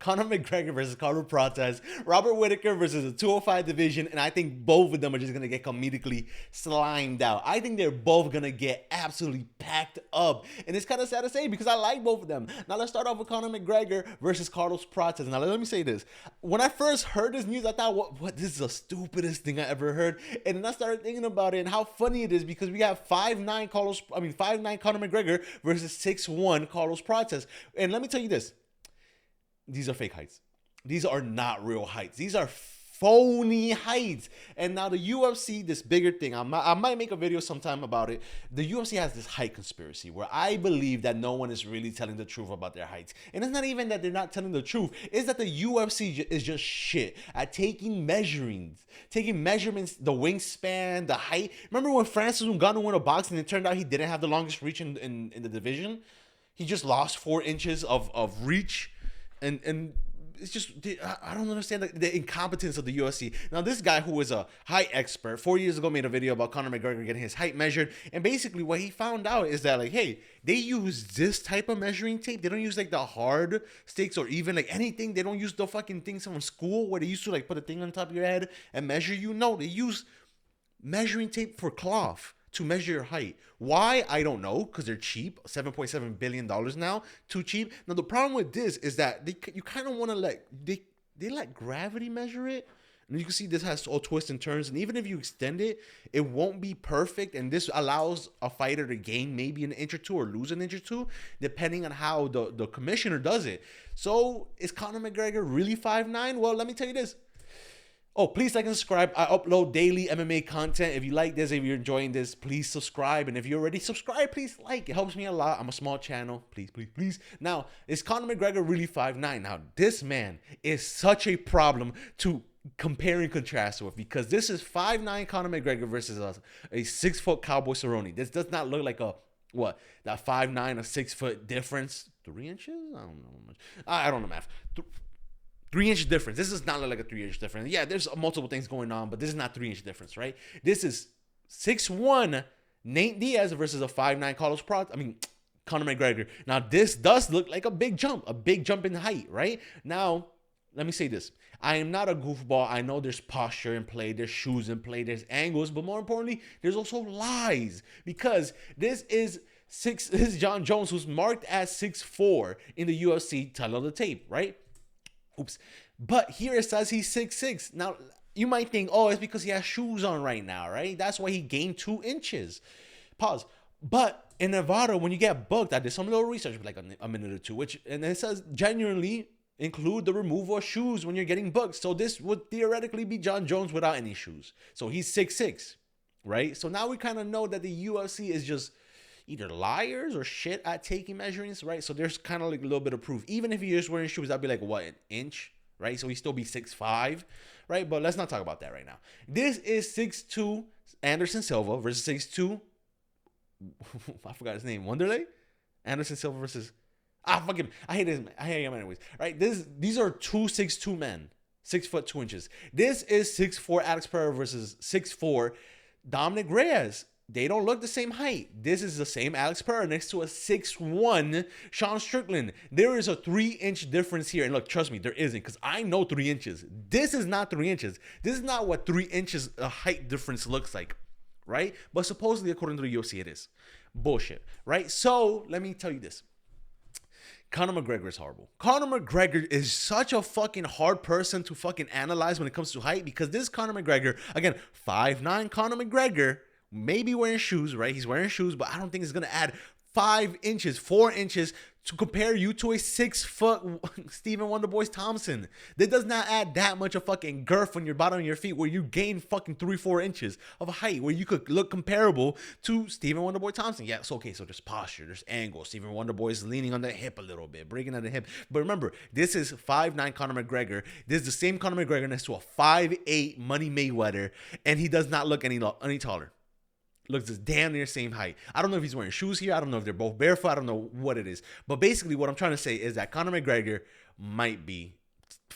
Conor McGregor versus Carlos Prates, Robert Whittaker versus the 205 division, and I think both of them are just gonna get comedically slimed out. I think they're both gonna get absolutely packed up, and it's kind of sad to say because I like both of them. Now let's start off with Conor McGregor versus Carlos Prates. Now let me say this: when I first heard this news, I thought, what? This is the stupidest thing I ever heard, and then I started thinking about it and how funny it is because we have 5'9" 5'9" Conor McGregor versus 6'1" Carlos Prates, and let me tell you this. These are fake heights. These are not real heights. These are phony heights. And now the UFC, this bigger thing, I might make a video sometime about it. The UFC has this height conspiracy where I believe that no one is really telling the truth about their heights. And it's not even that they're not telling the truth. It's that the UFC is just shit at taking measurements, the wingspan, the height. Remember when Francis Ngannou went to boxing and it turned out he didn't have the longest reach in the division? He just lost 4 inches of reach. And it's just, I don't understand the incompetence of the UFC. Now, this guy who is a height expert 4 years ago made a video about Conor McGregor getting his height measured. And basically what he found out is that, like, hey, they use this type of measuring tape. They don't use, like, the hard sticks or even, like, anything. They don't use the fucking things from school where they used to, like, put a thing on top of your head and measure you. No, they use measuring tape for cloth to measure your height. Why? I don't know, because they're cheap. $7.7 billion now. Too cheap. Now, the problem with this is that you kind of want to they let gravity measure it. And you can see this has all twists and turns. And even if you extend it, it won't be perfect. And this allows a fighter to gain maybe an inch or two or lose an inch or two, depending on how the commissioner does it. So, is Conor McGregor really 5'9"? Well, let me tell you this. Oh, please like and subscribe. I upload daily MMA content. If you like this, if you're enjoying this, please subscribe. And if you're already subscribed, please like. It helps me a lot. I'm a small channel. Please, please, please. Now, is Conor McGregor really 5'9"? Now, this man is such a problem to compare and contrast with because this is 5'9" Conor McGregor versus a 6-foot Cowboy Cerrone. This does not look like that 5'9" or 6 foot difference. 3 inches? I don't know. I don't know math. 3-inch difference. This does not look like a 3-inch difference. Yeah, there's multiple things going on, but this is not 3-inch difference, right? This is 6'1" Nate Diaz versus a 5'9" Conor McGregor. Now, this does look like a big jump in height, right? Now, let me say this. I am not a goofball. I know there's posture in play, there's shoes in play, there's angles, but more importantly, there's also lies because this is John Jones, who's marked as 6'4" in the UFC title of the tape, right? Oops. But here it says he's 6'6". Now, you might think, oh, it's because he has shoes on right now, right? That's why he gained 2 inches. Pause. But in Nevada, when you get booked, I did some little research, like a minute or two, and it says genuinely include the removal of shoes when you're getting booked. So this would theoretically be John Jones without any shoes. So he's 6'6", right? So now we kind of know that the UFC is just either liars or shit at taking measurements, right? So there's kind of like a little bit of proof. Even if he is wearing shoes, that'd be like, what, an inch, right? So he'd still be 6'5", right? But let's not talk about that right now. This is 6'2" Anderson Silva versus 6'2", I forgot his name, Wanderlei? Anderson Silva versus, fuck him. I hate him anyways, right? These are 2 6'2" men, 6 foot 2 inches. This is 6'4" Alex Pereira versus 6'4" Dominic Reyes. They don't look the same height. This is the same Alex Pereira next to a 6'1" Sean Strickland. There is a 3-inch difference here. And look, trust me, there isn't because I know 3 inches. This is not 3 inches. This is not what 3 inches a height difference looks like, right? But supposedly, according to the UFC, it is. Bullshit, right? So, let me tell you this. Conor McGregor is horrible. Conor McGregor is such a fucking hard person to fucking analyze when it comes to height because this Conor McGregor, again, 5'9" Conor McGregor, maybe wearing shoes, right? He's wearing shoes, but I don't think it's going to add 4 inches to compare you to a 6 foot Stephen Wonderboy Thompson. That does not add that much of fucking girth on your bottom of your feet where you gain fucking 3-4 inches of height where you could look comparable to Stephen Wonderboy Thompson. Yeah, so okay, so there's posture, there's angle. Stephen Wonderboy is leaning on the hip a little bit, breaking at the hip. But remember, this is 5'9" Conor McGregor. This is the same Conor McGregor next to a 5'8" Money Mayweather, and he does not look any taller. Looks just damn near same height. I don't know if he's wearing shoes here. I don't know if they're both barefoot. I don't know what it is. But basically what I'm trying to say is that Conor McGregor might be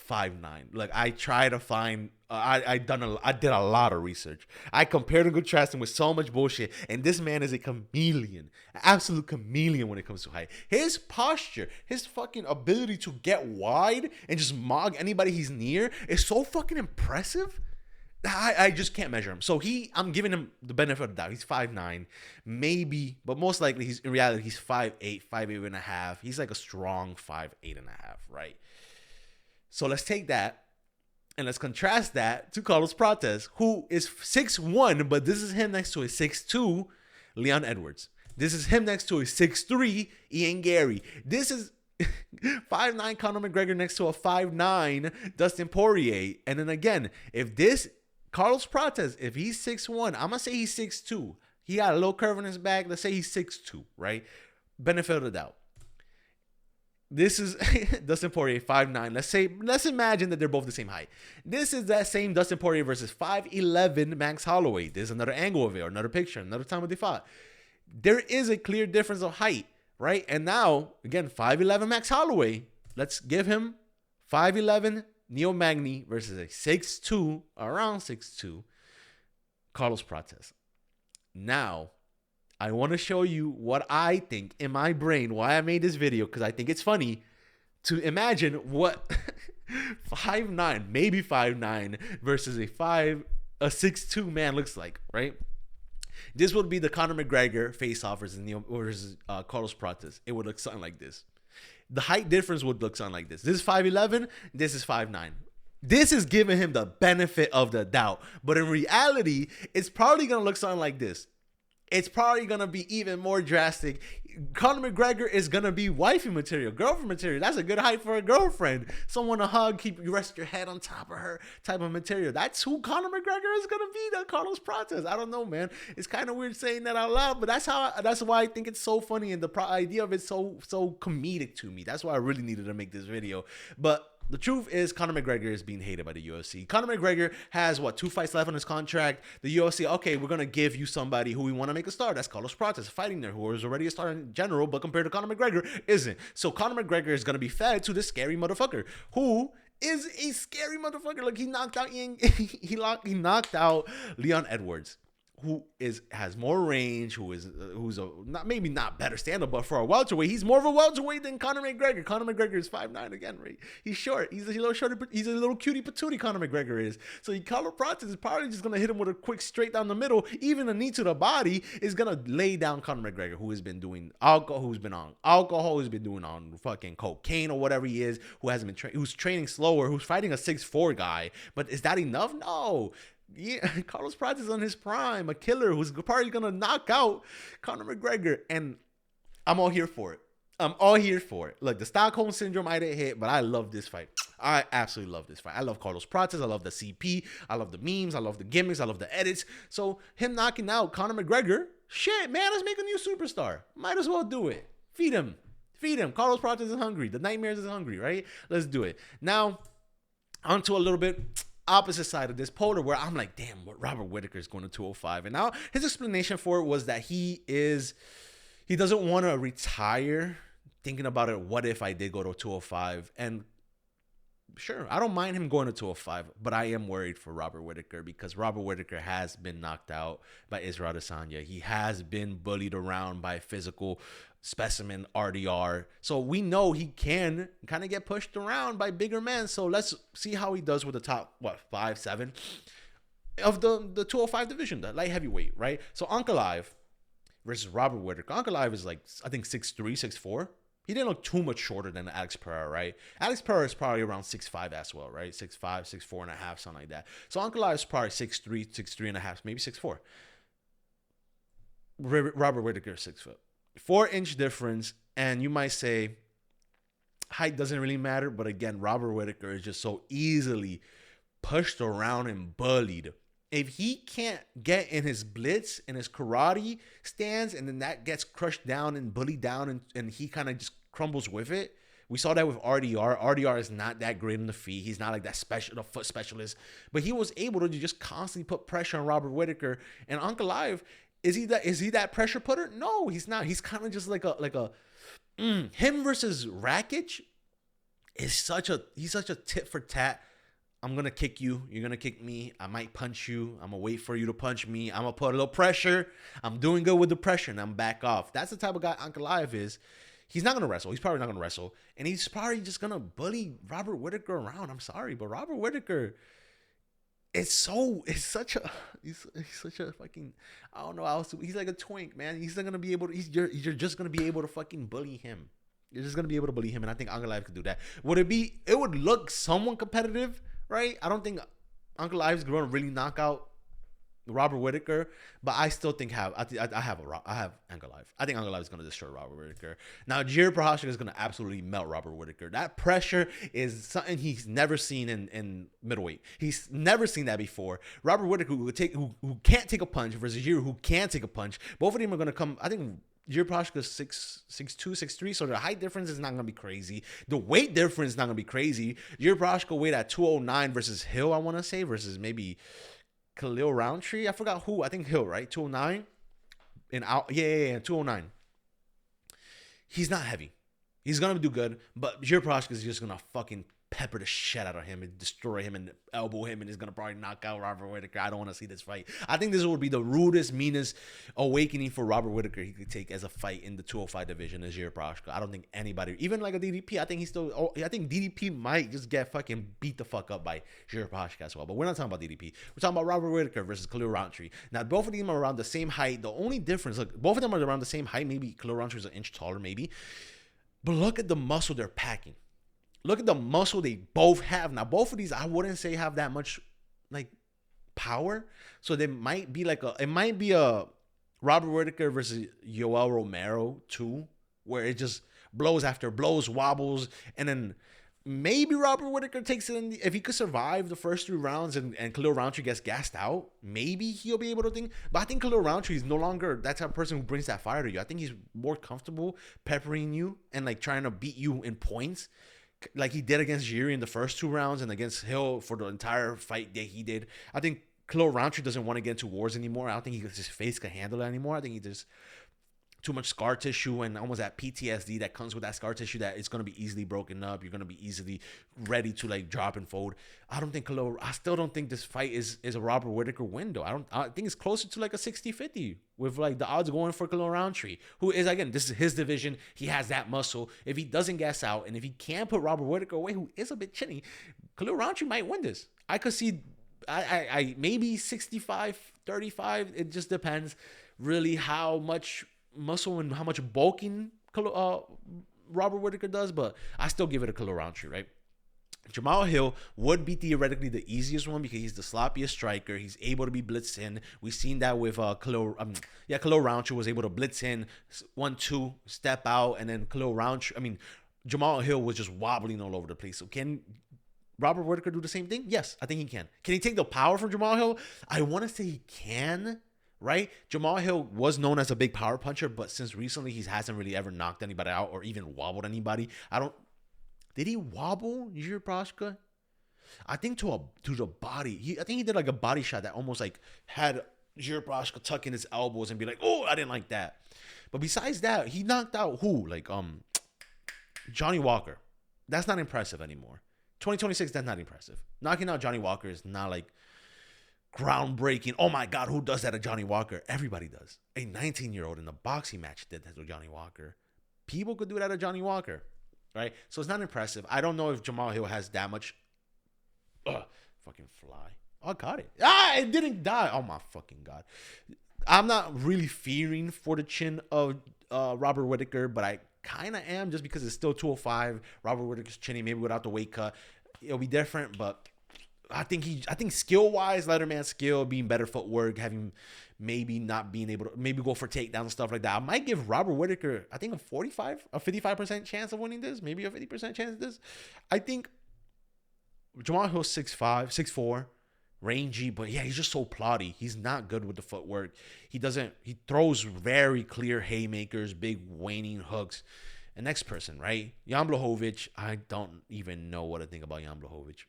5'9". Like I try to find, I did a lot of research. I compared and contrasted him with so much bullshit, and this man is a chameleon, an absolute chameleon when it comes to height. His posture, his fucking ability to get wide and just mog anybody he's near is so fucking impressive. I just can't measure him. So I'm giving him the benefit of the doubt. He's 5'9", maybe, but most likely in reality he's 5'8", 5'8 and a half. He's like a strong 5'8 and a half, right? So let's take that and let's contrast that to Carlos Prates, who is 6'1", but this is him next to a 6'2", Leon Edwards. This is him next to a 6'3", Ian Gary. This is 5'9" Conor McGregor next to a 5'9" Dustin Poirier. And then again, if this Carlos Prates, if he's 6'1", I'm going to say he's 6'2". He got a little curve in his back. Let's say he's 6'2", right? Benefit of the doubt. This is Dustin Poirier, 5'9". Let's imagine that they're both the same height. This is that same Dustin Poirier versus 5'11" Max Holloway. There's another angle of it, or another picture, another time when they fought. There is a clear difference of height, right? And now, again, 5'11" Max Holloway. Let's give him 5'11" Neil Magny versus a 6'2", around 6'2", Carlos Prates. Now, I want to show you what I think in my brain, why I made this video, because I think it's funny to imagine what 5'9", maybe 5'9", versus a 6'2" man looks like, right? This would be the Conor McGregor face-off versus Carlos Prates. It would look something like this. The height difference would look something like this. This is 5'11", this is 5'9". This is giving him the benefit of the doubt. But in reality, it's probably going to look something like this. It's probably going to be even more drastic. Conor McGregor is going to be wifey material, girlfriend material. That's a good height for a girlfriend. Someone to hug, you rest your head on top of her type of material. That's who Conor McGregor is going to be, that Carlos Prates. I don't know, man. It's kind of weird saying that out loud, but that's why I think it's so funny, and the idea of it's so comedic to me. That's why I really needed to make this video. But the truth is, Conor McGregor is being hated by the UFC. Conor McGregor has, 2 fights left on his contract. The UFC, okay, we're going to give you somebody who we want to make a star. That's Carlos Prates, fighting there, who is already a star in general, but compared to Conor McGregor, isn't. So Conor McGregor is going to be fed to this scary motherfucker, who is a scary motherfucker. Like, he knocked out he knocked out Leon Edwards, who has more range, who's maybe not better stand-up, but for a welterweight, he's more of a welterweight than Conor McGregor. Conor McGregor is 5'9" again, right? He's short. He's a little shorter. He's a little cutie patootie. Conor McGregor is. So Carlos Prates is probably just gonna hit him with a quick straight down the middle. Even a knee to the body is gonna lay down Conor McGregor, who has been doing alcohol, who's been doing on fucking cocaine or whatever he is, who hasn't been who's training slower, who's fighting a 6'4" guy. But is that enough? No. Yeah, Carlos Prates is on his prime, a killer who's probably gonna knock out Conor McGregor, and I'm all here for it. Look, the Stockholm Syndrome might have hit, but I love this fight. I absolutely love this fight. I love Carlos Prates. I love the CP. I love the memes. I love the gimmicks. I love the edits. So him knocking out Conor McGregor, shit, man, let's make a new superstar. Might as well do it. Feed him. Carlos Prates is hungry. The Nightmares is hungry, right? Let's do it. Now, onto a little bit opposite side of this polar, where I'm like, damn, what Robert Whittaker is going to 205. And now his explanation for it was that he doesn't want to retire, thinking about it, what if I did go to 205? And sure, I don't mind him going to 205, but I am worried for Robert Whittaker, because Robert Whittaker has been knocked out by Israel Adesanya. He has been bullied around by physical specimen RDR. So we know he can kind of get pushed around by bigger men. So let's see how he does with the top, 5, 7 of the 205 division, the light heavyweight, right? So Ankalaev versus Robert Whittaker. Ankalaev is like, I think 6'3", 6'4". He didn't look too much shorter than Alex Pereira, right? Alex Pereira is probably around 6'5" as well, right? 6'5", 6'4 and a half, something like that. So Ankalaev is probably 6'3", 6'3 and a half, maybe 6'4". Robert Whittaker is 6 foot. 4-inch difference, and you might say height doesn't really matter, but again, Robert Whittaker is just so easily pushed around and bullied. If he can't get in his blitz and his karate stance, and then that gets crushed down and bullied down, and he kind of just crumbles with it. We saw that with RDR. RDR is not that great on the feet. He's not like that the foot specialist, but he was able to just constantly put pressure on Robert Whittaker. And Ankalaev, is he that pressure putter? No, he's not. He's kind of just like a him versus Rakic is such a he's such a tit for tat. I'm gonna kick you. You're gonna kick me. I might punch you. I'm gonna wait for you to punch me. I'm gonna put a little pressure. I'm doing good with the pressure, and I'm back off. That's the type of guy Ankalaev is. He's not gonna wrestle. He's probably not gonna wrestle, and he's probably just gonna bully Robert Whittaker around. I'm sorry, but Robert Whittaker, he's such a fucking, I don't know. He's like a twink, man. He's not gonna be able to. You're just gonna be able to fucking bully him. You're just gonna be able to bully him, and I think Ankalaev could do that. Would it be? It would look somewhat competitive, right? I don't think Ankalaev is going to really knock out Robert Whittaker, but I still think I have Ankalaev. I think Ankalaev is going to destroy Robert Whittaker. Now Jared Prochazka is going to absolutely melt Robert Whittaker. That pressure is something he's never seen in middleweight. He's never seen that before. Robert Whittaker who can't take a punch versus Jared who can take a punch. Both of them are going to come. I think Jared Prochazka is 6'2", 6'3", so the height difference is not going to be crazy. The weight difference is not going to be crazy. Jared Prochazka weighed at 209 versus Hill, I want to say, versus maybe Khalil Roundtree. I forgot who. I think Hill, right? 209? Yeah, 209. He's not heavy. He's going to do good, but Jared Prochazka is just going to fucking pepper the shit out of him and destroy him and elbow him, and he's gonna probably knock out Robert Whittaker. I don't want to see this fight. I think this would be the rudest, meanest awakening for Robert Whittaker he could take as a fight in the 205 division as Jared Prochazka. I don't think anybody, even like a DDP, I think DDP might just get fucking beat the fuck up by Jared Prochazka as well. But we're not talking about DDP. We're talking about Robert Whittaker versus Khalil Roundtree. Now both of them are around the same height. The only difference, look, both of them are around the same height. Maybe Khalil Roundtree is an inch taller, maybe. But look at the muscle they're packing. Look at the muscle they both have. Now, both of these, I wouldn't say have that much, like, power. So they might be like it might be a Robert Whittaker versus Yoel Romero, too, where it just blows after blows, wobbles, and then maybe Robert Whittaker takes it in. If he could survive the first 3 rounds and Khalil Roundtree gets gassed out, maybe he'll be able to think. But I think Khalil Roundtree is no longer that type of person who brings that fire to you. I think he's more comfortable peppering you and, like, trying to beat you in points, like he did against Jiri in the first 2 rounds and against Hill for the entire fight that he did. I think Khalil Roundtree doesn't want to get into wars anymore. I don't think his face can handle it anymore. I think he just too much scar tissue and almost that PTSD that comes with that scar tissue that it's going to be easily broken up. You're going to be easily ready to, like, drop and fold. I still don't think this fight is a Robert Whittaker window. I think it's closer to like a 60-50 with, like, the odds going for Khalil Roundtree, who is, again, this is his division. He has that muscle. If he doesn't gas out and if he can't put Robert Whittaker away, who is a bit chinny, Khalil Roundtree might win this. I could see I maybe 65-35. It just depends really how much muscle and how much bulking Robert Whittaker does, but I still give it a Khalil Roundtree, right? Jamal Hill would be theoretically the easiest one because he's the sloppiest striker. He's able to be blitzed in. We've seen that with Khalil Roundtree was able to blitz in 1-2, step out, and then Jamal Hill was just wobbling all over the place. So can Robert Whittaker do the same thing? Yes, I think he can. Can he take the power from Jamal Hill? I want to say he can. Right? Jamal Hill was known as a big power puncher, but since recently he hasn't really ever knocked anybody out or even wobbled anybody. Did he wobble Jared Prochazka? I think to the body. I think he did like a body shot that almost like had Jared Prochazka tuck in his elbows and be like, "Oh, I didn't like that." But besides that, he knocked out who? Like Johnny Walker. That's not impressive anymore. 2026, that's not impressive. Knocking out Johnny Walker is not like groundbreaking. Oh my God, who does that to Johnny Walker? Everybody does. A 19-year-old in a boxing match did that to Johnny Walker. People could do that to Johnny Walker, right? So it's not impressive. I don't know if Jamal Hill has that much. Fucking fly. Oh, I got it. It didn't die. Oh my fucking God. I'm not really fearing for the chin of Robert Whittaker, but I kind of am just because it's still 205. Robert Whittaker's chinny, maybe without the weight cut. It'll be different, but I think skill-wise, Letterman skill, being better footwork, having maybe not being able to maybe go for takedowns and stuff like that. I might give Robert Whittaker, I think a 55% chance of winning this, maybe a 50% chance of this. I think Jamal Hill's 6'5", 6'4", rangy, but yeah, he's just so plotty. He's not good with the footwork. He throws very clear haymakers, big waning hooks. And next person, right? Jan Blachowicz, I don't even know what to think about Jan Blachowicz.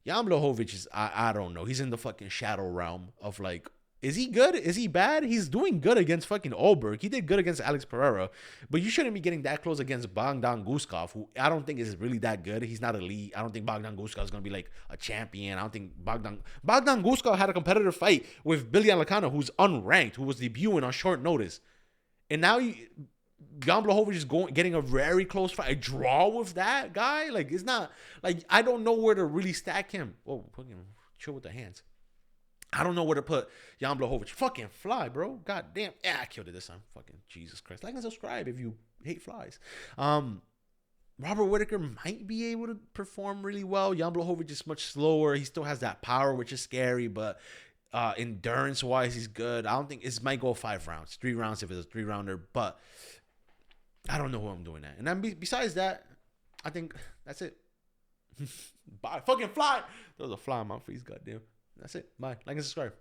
Jan Blachowicz is, I don't know. He's in the fucking shadow realm of, like, Is he good? Is he bad? He's doing good against fucking Olberg. He did good against Alex Pereira, but you shouldn't be getting that close against Bogdan Guskov, who I don't think is really that good. He's not elite. I don't think Bogdan Guskov is gonna be like a champion. I don't think Bogdan Guskov had a competitive fight with Billy Alacano, who's unranked, who was debuting on short notice, and now Jan Blachowicz is getting a very close fight, a draw with that guy. Like it's not like I don't know where to really stack him. Oh, chill with the hands. I don't know where to put Jan Blachowicz. Fucking fly, bro. God damn. Yeah, I killed it this time. Fucking Jesus Christ. Like and subscribe if you hate flies. Robert Whittaker might be able to perform really well. Jan Blachowicz is much slower. He still has that power, which is scary, but endurance-wise, he's good. I don't think it might go 5 rounds. 3 rounds if it's a 3-rounder, but I don't know who I'm doing that. And then besides that, I think that's it. Bye. Fucking fly. There was a fly on my face, goddamn. That's it. Bye. Like and subscribe.